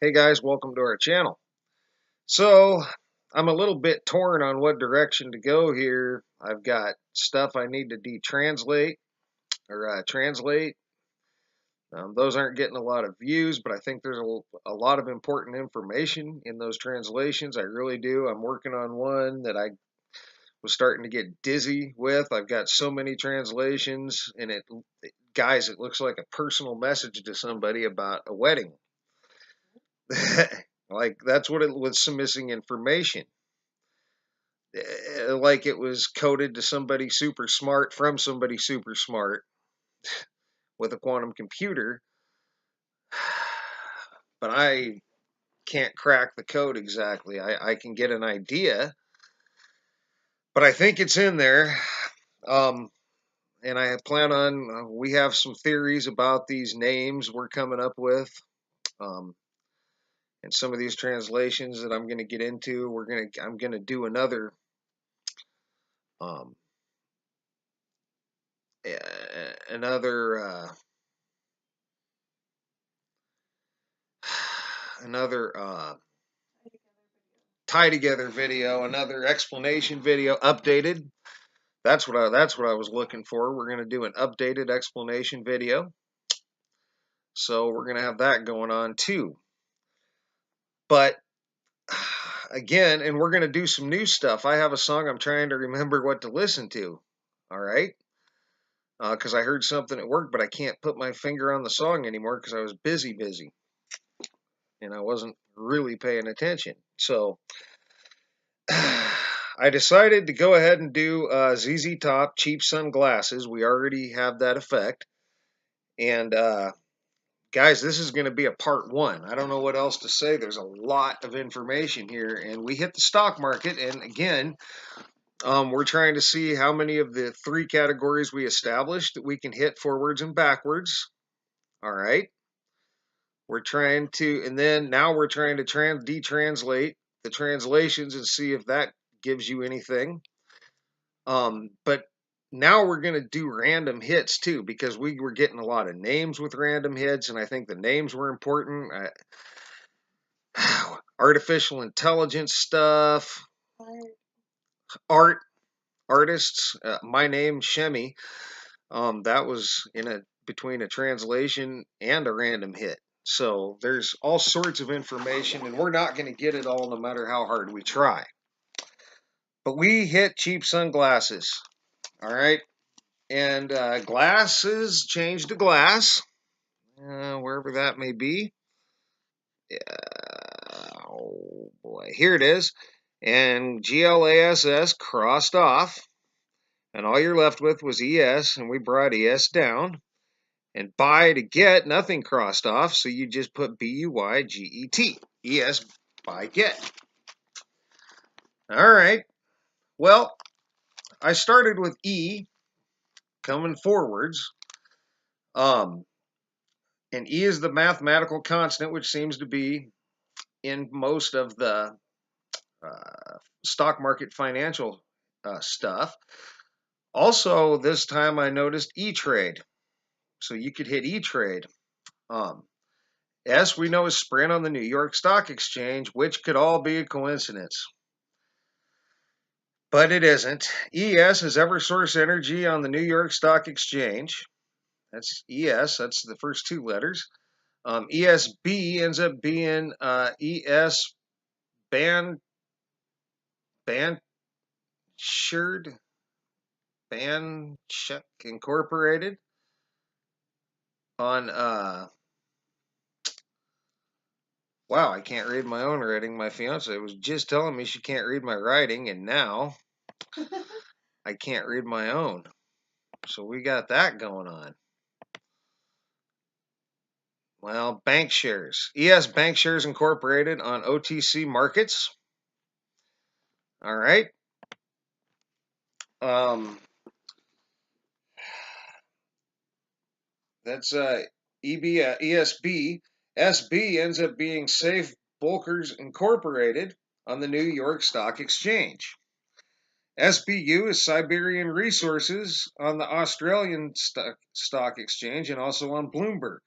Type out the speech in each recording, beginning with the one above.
Hey guys, welcome to our channel. So, I'm a little bit torn on what direction to go here. I've got stuff I need to detranslate or translate. Those aren't getting a lot of views, but I think there's a lot of important information in those translations. I really do. I'm working on one that I was starting to get dizzy with. I've got so many translations, and guys, it looks like a personal message to somebody about a wedding. Like that's what it was, some missing information. Like it was coded to somebody super smart from somebody super smart with a quantum computer, but I can't crack the code exactly. I can get an idea, but I think it's in there. Um, and I plan on, we have some theories about these names we're coming up with. Um, and some of these translations that I'm going to get into, I'm going to do um, another another tie together video, another explanation video, updated. That's what I was looking for. We're gonna do an updated explanation video, so we're gonna have that going on too. But again, and we're gonna do some new stuff. I have a song I'm trying to remember what to listen to. All right, because I heard something at work, but I can't put my finger on the song anymore because I was busy, and I wasn't really paying attention. So I decided to go ahead and do ZZ Top cheap sunglasses. We already have that effect. And guys, this is going to be a part one. I don't know what else to say. There's a lot of information here. And we hit the stock market. And again, we're trying to see how many of the three categories we established that we can hit forwards and backwards. All right. We're trying to, and then now we're trying to detranslate the translations and see if that gives you anything. But now we're going to do random hits too, because we were getting a lot of names with random hits, and I think the names were important. Artificial intelligence stuff, art, artists. My name, Shemi. That was in a between a translation and a random hit. So there's all sorts of information, and we're not going to get it all no matter how hard we try. But we hit cheap sunglasses. All right. And glasses change to glass, wherever that may be. Oh boy, here it is. And GLASS crossed off, and all you're left with was ES, and we brought ES down. And buy to get, nothing crossed off, so you just put BUYGET. ES buy get. All right. Well, I started with E coming forwards. And E is the mathematical constant, which seems to be in most of the stock market financial stuff. Also, this time I noticed E-Trade. So you could hit E-Trade. S we know is Sprint on the New York Stock Exchange, which could all be a coincidence. But it isn't. ES is Eversource Energy on the New York Stock Exchange. That's ES. That's the first two letters. ESB ends up being ES Ban Bansherd Banshek Incorporated on wow, I can't read my own writing. My fiance was just telling me she can't read my writing, and now I can't read my own. So we got that going on. Well, bank shares. ES Bank Shares Incorporated on OTC markets. All right. That's ESB. SB ends up being Safe Bulkers Incorporated on the New York Stock Exchange. SBU is Siberian Resources on the Australian Stock Exchange and also on Bloomberg.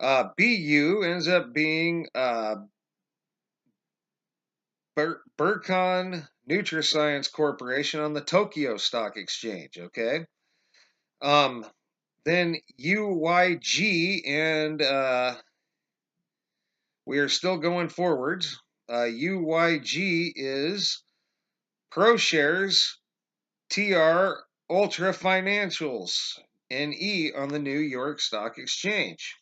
BU ends up being Burcon Nutriscience Corporation on the Tokyo Stock Exchange. Okay. Then UYG, and we are still going forwards. UYG is ProShares TR Ultra Financials NE on the New York Stock Exchange.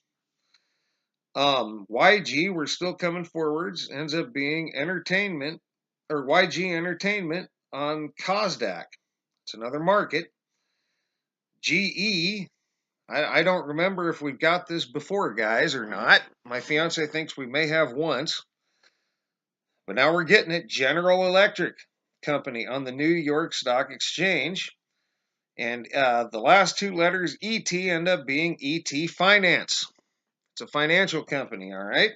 YG, we're still coming forwards, ends up being Entertainment, or YG Entertainment on Kosdaq. It's another market. GE, I don't remember if we've got this before, guys, or not. My fiance thinks we may have once. But now we're getting it. General Electric Company on the New York Stock Exchange. And the last two letters, ET, end up being ET Finance. It's a financial company, all right?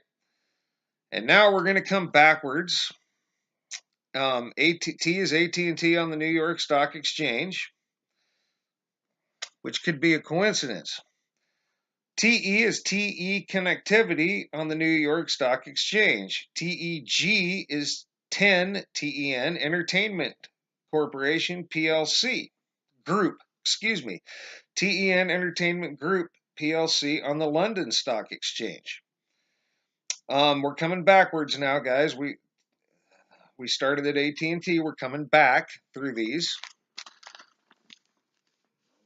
And now we're going to come backwards. T is AT&T on the New York Stock Exchange, which could be a coincidence. TE is TE Connectivity on the New York Stock Exchange. TEG is TEN Entertainment Corporation PLC Group, TEN Entertainment Group PLC on the London Stock Exchange. We're coming backwards now, guys. We started at AT&T. We're coming back through these.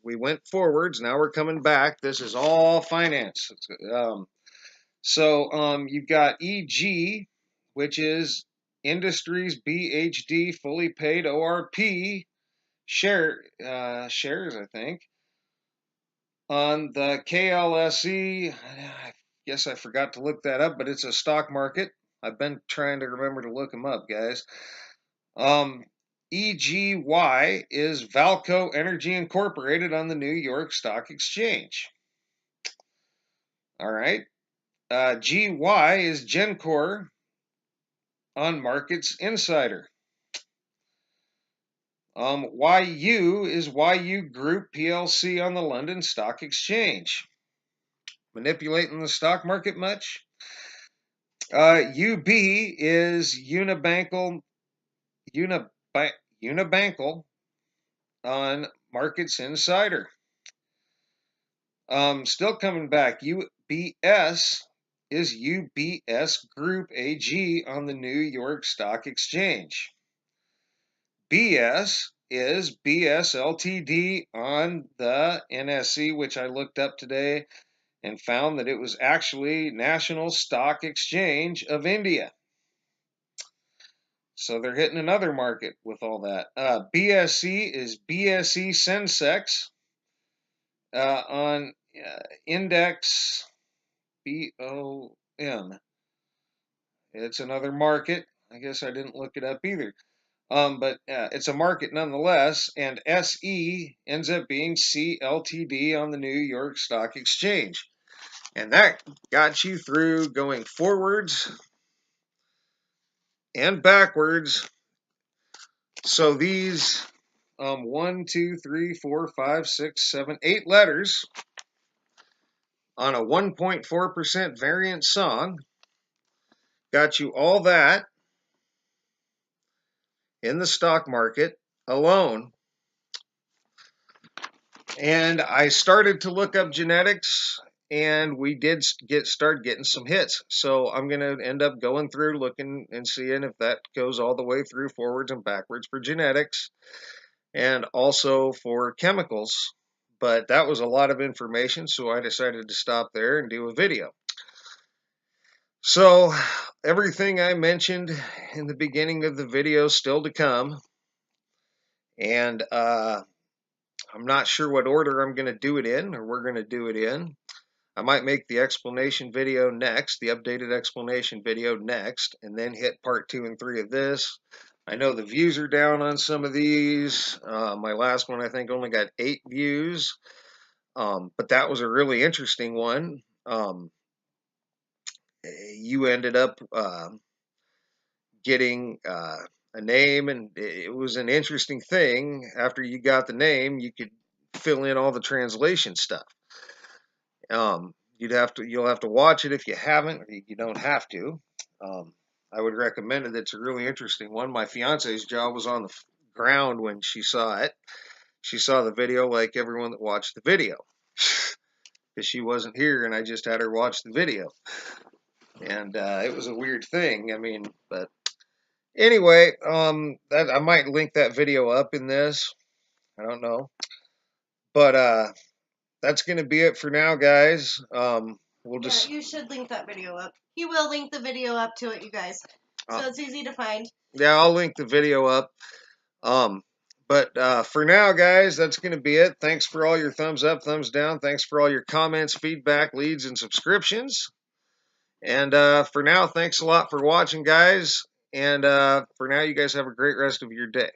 We went forwards. Now we're coming back. This is all finance. You've got EG, which is Industries BHD fully paid ORP shares, I think. On the KLSE, I guess I forgot to look that up, but it's a stock market. I've been trying to remember to look them up, guys. EGY is Valco Energy Incorporated on the New York Stock Exchange. All right. GY is Gencor on Markets Insider. YU is YU Group PLC on the London Stock Exchange. Manipulating the stock market much? UB is Unibankal on Markets Insider. Still coming back. UBS is UBS Group AG on the New York Stock Exchange. BS is BS Ltd on the NSE, which I looked up today and found that it was actually National Stock Exchange of India. So they're hitting another market with all that. BSE is BSE Sensex on Index BOM. It's another market. I guess I didn't look it up either. But it's a market nonetheless, and SE ends up being CLTD on the New York Stock Exchange. And that got you through going forwards and backwards. So these 1, 2, 3, 4, 5, 6, 7, 8 letters on a 1.4% variant song got you all that in the stock market alone. And I started to look up genetics, and we did start getting some hits. So I'm going to end up going through looking and seeing if that goes all the way through forwards and backwards for genetics and also for chemicals. But that was a lot of information, so I decided to stop there and do a video. So everything I mentioned in the beginning of the video still to come. And I'm not sure what order I'm going to do it in, or we're going to do it in. I might make the explanation video next, the updated explanation video next, and then hit part 2 and 3 of this. I know the views are down on some of these. My last one, I think, only got 8 views, but that was a really interesting one. You ended up getting a name, and it was an interesting thing. After you got the name, you could fill in all the translation stuff. you'll have to watch it if you haven't. You don't have to. I would recommend it. It's a really interesting one. My fiance's jaw was on the ground when she saw it. She saw the video like everyone that watched the video because she wasn't here and I just had her watch the video. And it was a weird thing. I mean, but anyway, that I might link that video up in this. I don't know, but that's gonna be it for now, guys. We'll just you should link that video up. He will link the video up to it, you guys, so it's easy to find. Yeah, I'll link the video up. But for now, guys, that's going to be it. Thanks for all your thumbs up, thumbs down. Thanks for all your comments, feedback, leads, and subscriptions. And for now, thanks a lot for watching, guys. And for now, you guys have a great rest of your day.